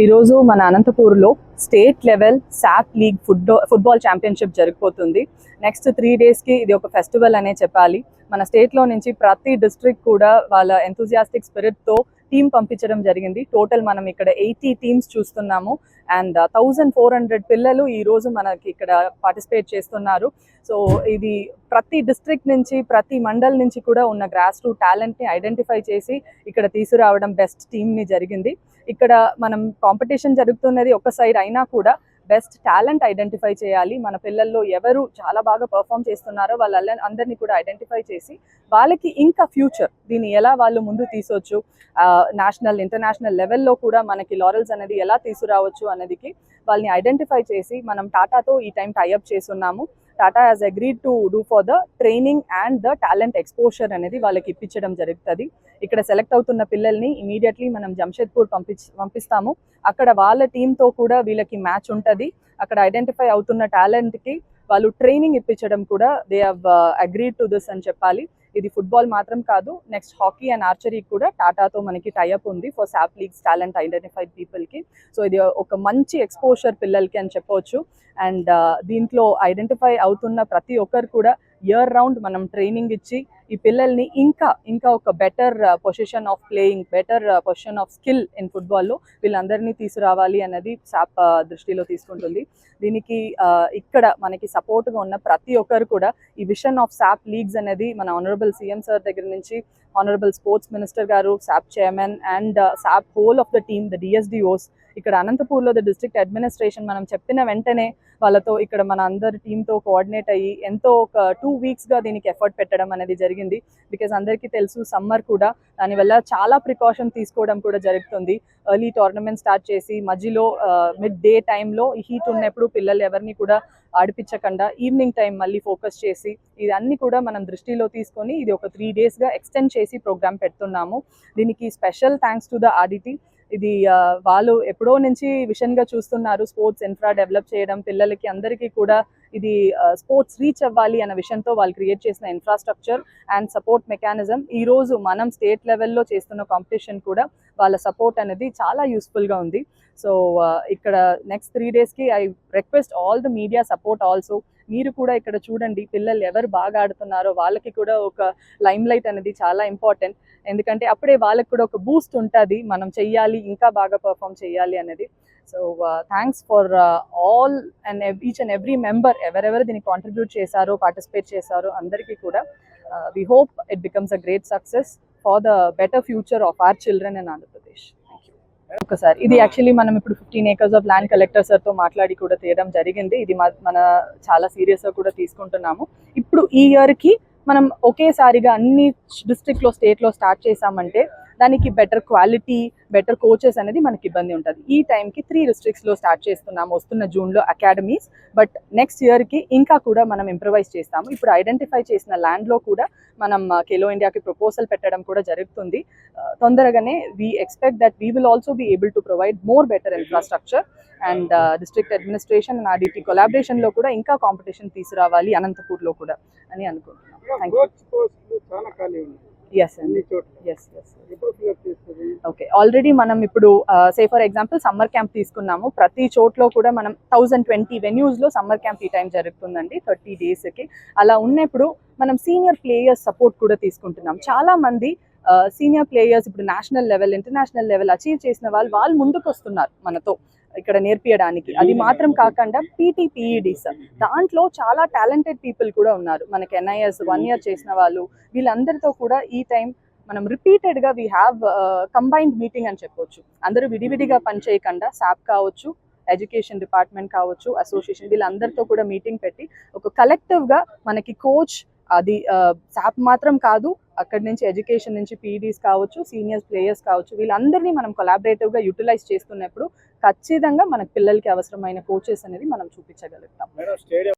ఈరోజు మన అనంతపూర్లో స్టేట్ లెవెల్ సాప్ లీగ్ ఫుట్బాల్ ఛాంపియన్షిప్ జరిగిపోతుంది. నెక్స్ట్ 3 డేస్కి ఇది ఒక ఫెస్టివల్ అనే చెప్పాలి. మన స్టేట్లో నుంచి ప్రతి డిస్ట్రిక్ట్ కూడా వాళ్ళ ఎంతూజియాస్టిక్ స్పిరిట్తో టీం పంపించడం జరిగింది. టోటల్ మనం ఇక్కడ 80 టీమ్స్ చూస్తున్నాము అండ్ 1400 పిల్లలు ఈరోజు మనకి ఇక్కడ పార్టిసిపేట్ చేస్తున్నారు. సో ఇది ప్రతి డిస్ట్రిక్ట్ నుంచి ప్రతి మండల్ నుంచి కూడా ఉన్న గ్రాస్ రూట్ టాలెంట్ని ఐడెంటిఫై చేసి ఇక్కడ తీసుకురావడం బెస్ట్ టీమ్ని జరిగింది. ఇక్కడ మనం కాంపిటీషన్ జరుగుతున్నది ఒక సైడ్ అయినా కూడా బెస్ట్ టాలెంట్ ఐడెంటిఫై చేయాలి. మన పిల్లల్లో ఎవరు చాలా బాగా పర్ఫామ్ చేస్తున్నారో అందరినీ కూడా ఐడెంటిఫై చేసి వాళ్ళకి ఇంకా ఫ్యూచర్ దీన్ని ఎలా వాళ్ళు ముందు తీసొచ్చు, నేషనల్ ఇంటర్నేషనల్ లెవెల్లో కూడా మనకి లారెల్స్ అనేది ఎలా తీసుకురావచ్చు అనేదికి వాళ్ళని ఐడెంటిఫై చేసి మనం టాటాతో ఈ టైం టైఅప్ చేస్తున్నాము. Tata has agreed to do for the training and the talent exposure అనేది వాళ్ళకి ఇప్పించడం జరుగుతుంది. ఇక్కడ సెలెక్ట్ అవుతున్న పిల్లల్ని ఇమీడియట్లీ మనం జంషెద్పూర్ పంపిస్తాము. అక్కడ వాళ్ళ టీంతో కూడా వీళ్ళకి మ్యాచ్ ఉంటుంది. అక్కడ ఐడెంటిఫై అవుతున్న టాలెంట్కి వాళ్ళు ట్రైనింగ్ ఇప్పించడం కూడా they have agreed to this అని చెప్పాలి. ఇది ఫుట్బాల్ మాత్రం కాదు, నెక్స్ట్ హాకీ అండ్ ఆర్చరీ కూడా టాటాతో మనకి టైఅప్ ఉంది for SAAP leagues talent identified పీపుల్కి. సో ఇది ఒక మంచి ఎక్స్పోజర్ పిల్లలకి అని చెప్పవచ్చు. అండ్ దీంట్లో ఐడెంటిఫై అవుతున్న ప్రతి ఒక్కరు కూడా ఇయర్ రౌండ్ మనం ట్రైనింగ్ ఇచ్చి ఈ పిల్లల్ని ఇంకా ఒక better position of playing, better position of skill in ఫుట్బాల్లో వీళ్ళందరినీ తీసుకురావాలి అన్నది సాప్ దృష్టిలో తీసుకుంటుంది. దీనికి ఇక్కడ మనకి సపోర్ట్గా ఉన్న ప్రతి ఒక్కరు కూడా ఈ విషన్ ఆఫ్ సాప్ లీగ్స్ అనేది మన ఆనరబుల్ సీఎం సార్ దగ్గర నుంచి ఆనరబుల్ స్పోర్ట్స్ మినిస్టర్ గారు, SAAP chairman and SAAP whole of the team, the DSDOs, ఇక్కడ అనంతపూర్లో ద డిస్ట్రిక్ట్ అడ్మినిస్ట్రేషన్ మనం చెప్పిన వెంటనే వాళ్ళతో ఇక్కడ మన అందరి టీంతో కోఆర్డినేట్ అయ్యి ఎంతో ఒక 2 వీక్స్గా దీనికి ఎఫర్ట్ పెట్టడం అనేది జరిగింది. బికాజ్ అందరికీ తెలుసు సమ్మర్ కూడా, దానివల్ల చాలా ప్రికాషన్ తీసుకోవడం కూడా జరుగుతుంది. ఎర్లీ టోర్నమెంట్ స్టార్ట్ చేసి మధ్యలో మిడ్ డే టైంలో ఈ హీట్ ఉన్నప్పుడు పిల్లలు ఎవరిని కూడా ఆడిపించకుండా ఈవినింగ్ టైం మళ్ళీ ఫోకస్ చేసి ఇదన్నీ కూడా మనం దృష్టిలో తీసుకొని ఇది ఒక 3 డేస్గా ఎక్స్టెండ్ చేసి ప్రోగ్రామ్ పెడుతున్నాము. దీనికి special thanks to the RDT. ఇది వాళ్ళు ఎప్పుడో నుంచి విషన్గా చూస్తున్నారు స్పోర్ట్స్ ఇన్ఫ్రా డెవలప్ చేయడం, పిల్లలకి అందరికీ కూడా ఇది స్పోర్ట్స్ రీచ్ అవ్వాలి అన్న విషయంతో వాళ్ళు క్రియేట్ చేసిన ఇన్ఫ్రాస్ట్రక్చర్ అండ్ సపోర్ట్ మెకానిజం ఈరోజు మనం స్టేట్ లెవెల్లో చేస్తున్న కాంపిటీషన్ కూడా వాళ్ళ సపోర్ట్ అనేది చాలా యూస్ఫుల్గా ఉంది. సో ఇక్కడ నెక్స్ట్ 3 డేస్కి I request all the media support also. మీరు కూడా ఇక్కడ చూడండి పిల్లలు ఎవరు బాగా ఆడుతున్నారో వాళ్ళకి కూడా ఒక లైమ్ లైట్ అనేది చాలా ఇంపార్టెంట్. ఎందుకంటే అప్పుడే వాళ్ళకి కూడా ఒక బూస్ట్ ఉంటుంది, మనం చెయ్యాలి ఇంకా బాగా పర్ఫామ్ చేయాలి అనేది. So thanks for all and each and every member ఎవరెవరు దీనికి కాంట్రిబ్యూట్ చేశారో, పార్టిసిపేట్ చేశారో అందరికీ కూడా we hope it becomes a great success for the better future of our children in Andhra Pradesh. ఒకసారి ఇది యాక్చువల్లీ మనం ఇప్పుడు 15 acres ఆఫ్ ల్యాండ్ కలెక్టర్ సార్తో మాట్లాడి కూడా తీయడం జరిగింది. ఇది మన చాలా సీరియస్గా కూడా తీసుకుంటున్నాము. ఇప్పుడు ఈ ఇయర్కి మనం ఒకేసారిగా అన్ని డిస్ట్రిక్ట్లో స్టేట్లో స్టార్ట్ చేసామంటే దానికి బెటర్ క్వాలిటీ, బెటర్ కోచెస్ అనేది మనకి ఇబ్బంది ఉంటుంది. ఈ టైంకి 3 డిస్ట్రిక్ట్స్లో స్టార్ట్ చేస్తున్నాము వస్తున్న జూన్లో అకాడమీస్. బట్ నెక్స్ట్ ఇయర్కి ఇంకా కూడా మనం ఇంప్రవైజ్ చేస్తాము. ఇప్పుడు ఐడెంటిఫై చేసిన ల్యాండ్లో కూడా మనం ఖేలో ఇండియాకి ప్రపోజల్ పెట్టడం కూడా జరుగుతుంది. తొందరగానే we expect that we will also be able to provide more better infrastructure and district administration and RDT కొలాబరేషన్లో కూడా ఇంకా కాంపిటీషన్ తీసుకురావాలి అనంతపూర్లో కూడా అని అనుకుంటున్నాం. Thank you. ఎస్ అండి, ఎస్. ఓకే, ఆల్రెడీ మనం ఇప్పుడు say for example summer camp తీసుకున్నాము. ప్రతి చోట్లో కూడా మనం 1020 వెన్యూస్లో సమ్మర్ క్యాంప్ ఈ టైం జరుగుతుందండి 30 డేస్కి. అలా ఉన్నప్పుడు మనం సీనియర్ ప్లేయర్స్ సపోర్ట్ కూడా తీసుకుంటున్నాం. చాలా మంది సీనియర్ ప్లేయర్స్ ఇప్పుడు national level, international level achieve చేసిన వాళ్ళు ముందుకు వస్తున్నారు మనతో ఇక్కడ నేర్పియడానికి. అది మాత్రం కాకుండా పీఈడీస్ దాంట్లో చాలా టాలెంటెడ్ పీపుల్ కూడా ఉన్నారు. మనకి NIS 1 year చేసిన వాళ్ళు, వీళ్ళందరితో కూడా ఈ టైం మనం రిపీటెడ్గా వీ హ్యావ్ కంబైన్డ్ మీటింగ్ అని చెప్పొచ్చు. అందరూ విడివిడిగా పనిచేయకుండా సాప్ కావచ్చు, ఎడ్యుకేషన్ డిపార్ట్మెంట్ కావచ్చు, అసోసియేషన్ వీళ్ళందరితో కూడా మీటింగ్ పెట్టి ఒక కలెక్టివ్గా మనకి కోచ్ అది సాప్ మాత్రం కాదు, అక్కడి నుంచి ఎడ్యుకేషన్ నుంచి పీఈడీస్ కావచ్చు, సీనియర్ ప్లేయర్స్ కావచ్చు, వీళ్ళందరినీ మనం కొలాబరేటివ్గా యూటిలైజ్ చేస్తున్నప్పుడు ఖచ్చితంగా మన పిల్లలకి అవసరమైన కోచెస్ అనేది మనం చూపించగలుగుతాం.